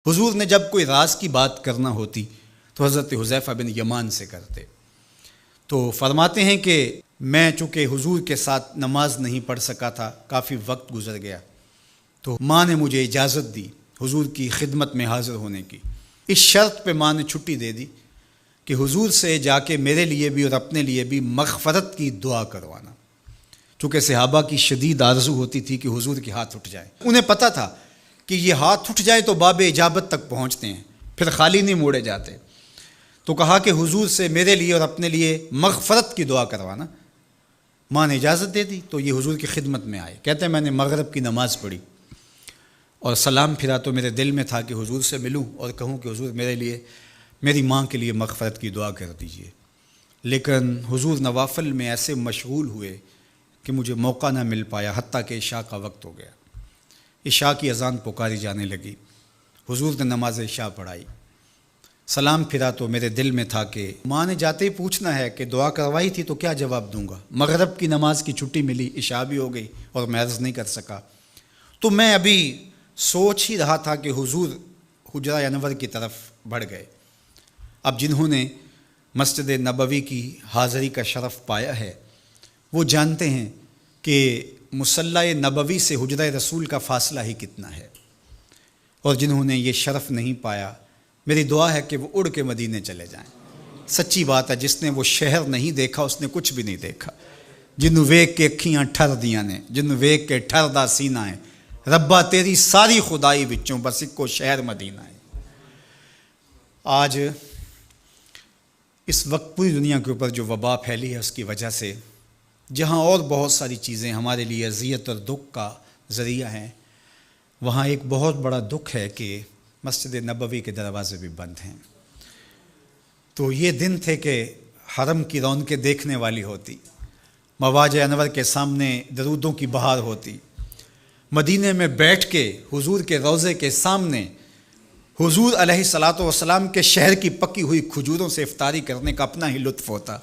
حضور نے جب کوئی راز کی بات کرنا ہوتی تو حضرت حذیفہ بن یمان سے کرتے۔ تو فرماتے ہیں کہ میں چونکہ حضور کے ساتھ نماز نہیں پڑھ سکا تھا، کافی وقت گزر گیا، تو ماں نے مجھے اجازت دی حضور کی خدمت میں حاضر ہونے کی۔ اس شرط پہ ماں نے چھٹی دے دی کہ حضور سے جا کے میرے لیے بھی اور اپنے لیے بھی مغفرت کی دعا کروانا، چونکہ صحابہ کی شدید آرزو ہوتی تھی کہ حضور کے ہاتھ اٹھ جائے۔ انہیں پتہ تھا کہ یہ ہاتھ اٹھ جائے تو باب اجابت تک پہنچتے ہیں، پھر خالی نہیں موڑے جاتے۔ تو کہا کہ حضور سے میرے لیے اور اپنے لیے مغفرت کی دعا کروانا۔ ماں نے اجازت دے دی تو یہ حضور کی خدمت میں آئے۔ کہتے ہیں میں نے مغرب کی نماز پڑھی اور سلام پھرا تو میرے دل میں تھا کہ حضور سے ملوں اور کہوں کہ حضور میرے لیے، میری ماں کے لیے مغفرت کی دعا کر دیجئے، لیکن حضور نوافل میں ایسے مشغول ہوئے کہ مجھے موقع نہ مل پایا، حتیٰ کہ عشاء کا وقت ہو گیا۔ عشاء کی اذان پکاری جانے لگی، حضور نے نماز عشاء پڑھائی، سلام پھرا تو میرے دل میں تھا کہ ماں نے جاتے ہی پوچھنا ہے کہ دعا کروائی تھی تو کیا جواب دوں گا۔ مغرب کی نماز کی چھٹی ملی، عشاء بھی ہو گئی اور میں عرض نہیں کر سکا۔ تو میں ابھی سوچ ہی رہا تھا کہ حضور حجرہ انور کی طرف بڑھ گئے۔ اب جنہوں نے مسجد نبوی کی حاضری کا شرف پایا ہے وہ جانتے ہیں کہ مصلی نبوی سے حجرہ رسول کا فاصلہ ہی کتنا ہے، اور جنہوں نے یہ شرف نہیں پایا میری دعا ہے کہ وہ اڑ کے مدینے چلے جائیں۔ سچی بات ہے، جس نے وہ شہر نہیں دیکھا اس نے کچھ بھی نہیں دیکھا۔ جنوں ویکھ کے اکھیاں ٹھر دیاں نے، جنوں ویکھ کے ٹھر دا سینہ ہے، ربا تیری ساری خدائی وچوں بس اکو شہر مدینہ ہے۔ آج اس وقت پوری دنیا کے اوپر جو وبا پھیلی ہے اس کی وجہ سے جہاں اور بہت ساری چیزیں ہمارے لیے اذیت اور دکھ کا ذریعہ ہیں، وہاں ایک بہت بڑا دکھ ہے کہ مسجد نبوی کے دروازے بھی بند ہیں۔ تو یہ دن تھے کہ حرم کی رونقیں دیکھنے والی ہوتی، مواج انور کے سامنے درودوں کی بہار ہوتی، مدینے میں بیٹھ کے حضور کے روضے کے سامنے حضور علیہ الصلاۃ والسلام کے شہر کی پکی ہوئی کھجوروں سے افطاری کرنے کا اپنا ہی لطف ہوتا۔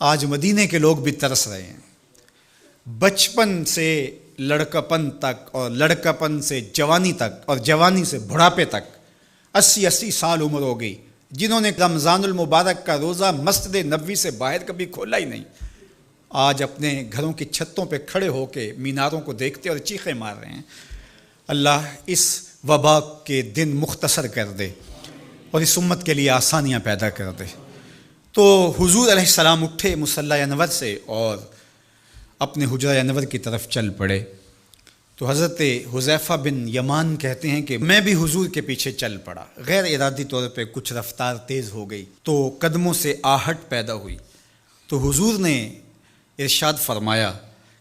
آج مدینے کے لوگ بھی ترس رہے ہیں۔ بچپن سے لڑکپن تک اور لڑکپن سے جوانی تک اور جوانی سے بڑھاپے تک 80 سال عمر ہو گئی، جنہوں نے رمضان المبارک کا روزہ مسجد نبوی سے باہر کبھی کھولا ہی نہیں، آج اپنے گھروں کی چھتوں پہ کھڑے ہو کے میناروں کو دیکھتے اور چیخیں مار رہے ہیں۔ اللہ اس وبا کے دن مختصر کر دے اور اس امت کے لیے آسانیاں پیدا کر دے۔ تو حضور علیہ السلام اٹھے مصلی انور سے اور اپنے حجرہ انور کی طرف چل پڑے۔ تو حضرت حذیفہ بن یمان کہتے ہیں کہ میں بھی حضور کے پیچھے چل پڑا، غیر ارادی طور پہ کچھ رفتار تیز ہو گئی تو قدموں سے آہٹ پیدا ہوئی۔ تو حضور نے ارشاد فرمایا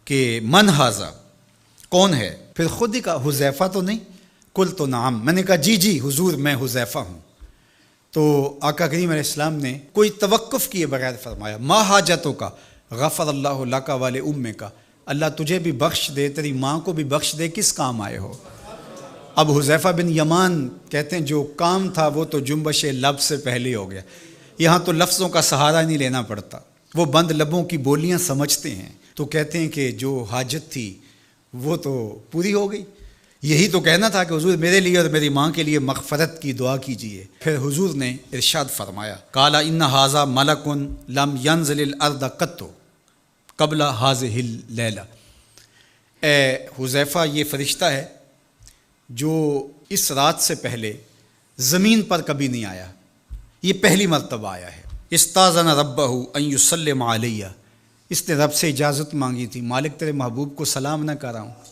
کہ من ھذا، کون ہے؟ پھر خود ہی کہا حذیفہ تو نہیں؟ قلت نعم، میں نے کہا جی حضور میں حذیفہ ہوں۔ تو آقا کریم علیہ السلام نے کوئی توقف کیے بغیر فرمایا ما حاجتوں کا غفر اللہ لک والے امک، اللہ تجھے بھی بخش دے، تیری ماں کو بھی بخش دے، کس کام آئے ہو؟ اب حذیفہ بن یمان کہتے ہیں جو کام تھا وہ تو جنبش لب سے پہلے ہو گیا، یہاں تو لفظوں کا سہارا نہیں لینا پڑتا، وہ بند لبوں کی بولیاں سمجھتے ہیں۔ تو کہتے ہیں کہ جو حاجت تھی وہ تو پوری ہو گئی، یہی تو کہنا تھا کہ حضور میرے لیے اور میری ماں کے لیے مغفرت کی دعا کیجیے۔ پھر حضور نے ارشاد فرمایا قال ان ھذا ملک لم ینزل الارض قط قبل ھذہ اللیلہ، اے حذیفہ یہ فرشتہ ہے جو اس رات سے پہلے زمین پر کبھی نہیں آیا، یہ پہلی مرتبہ آیا ہے۔ استاذن ربہ ان یسلم علیہ، اس نے رب سے اجازت مانگی تھی، مالک تیرے محبوب کو سلام نہ کر رہا ہوں،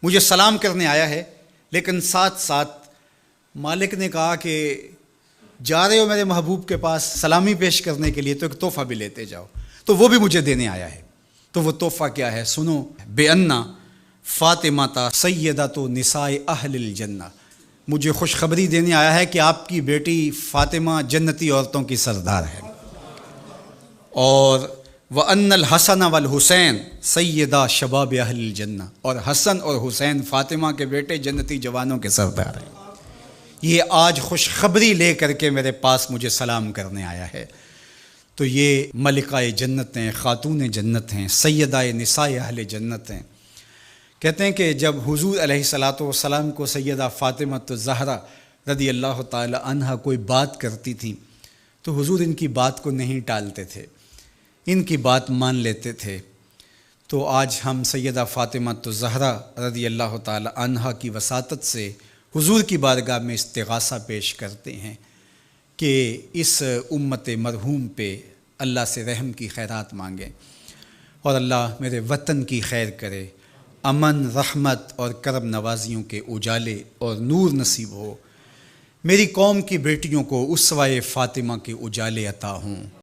مجھے سلام کرنے آیا ہے، لیکن ساتھ ساتھ مالک نے کہا کہ جا رہے ہو میرے محبوب کے پاس سلامی پیش کرنے کے لیے تو ایک تحفہ بھی لیتے جاؤ، تو وہ بھی مجھے دینے آیا ہے۔ تو وہ تحفہ کیا ہے سنو، بے انا فاطمہ سیدۃ نساء اہل الجنہ، مجھے خوشخبری دینے آیا ہے کہ آپ کی بیٹی فاطمہ جنتی عورتوں کی سردار ہے، اور وَأَنَّ الْحَسَنَ وَالْحُسَيْنَ سَيِّدَا شَبَابِ أَهْلِ الْجَنَّةِ، اور حسن اور حسین فاطمہ کے بیٹے جنتی جوانوں کے سردار ہیں۔ یہ آج خوشخبری لے کر کے میرے پاس مجھے سلام کرنے آیا ہے۔ تو یہ ملکہ جنت ہیں، خاتون جنت ہیں، سیدہ نساء اہل جنت ہیں۔ کہتے ہیں کہ جب حضور علیہ الصلاۃ والسلام کو سیدہ فاطمہ الزہرا رضی اللہ تعالی عنہا کوئی بات کرتی تھیں تو حضور ان کی بات کو نہیں ٹالتے تھے، ان کی بات مان لیتے تھے۔ تو آج ہم سیدہ فاطمہ الزہرا رضی اللہ تعالی عنہا کی وساطت سے حضور کی بارگاہ میں استغاثہ پیش کرتے ہیں کہ اس امت مرحوم پہ اللہ سے رحم کی خیرات مانگیں اور اللہ میرے وطن کی خیر کرے، امن، رحمت اور کرم نوازیوں کے اجالے اور نور نصیب ہو، میری قوم کی بیٹیوں کو اسوہ فاطمہ کے اجالے عطا ہوں۔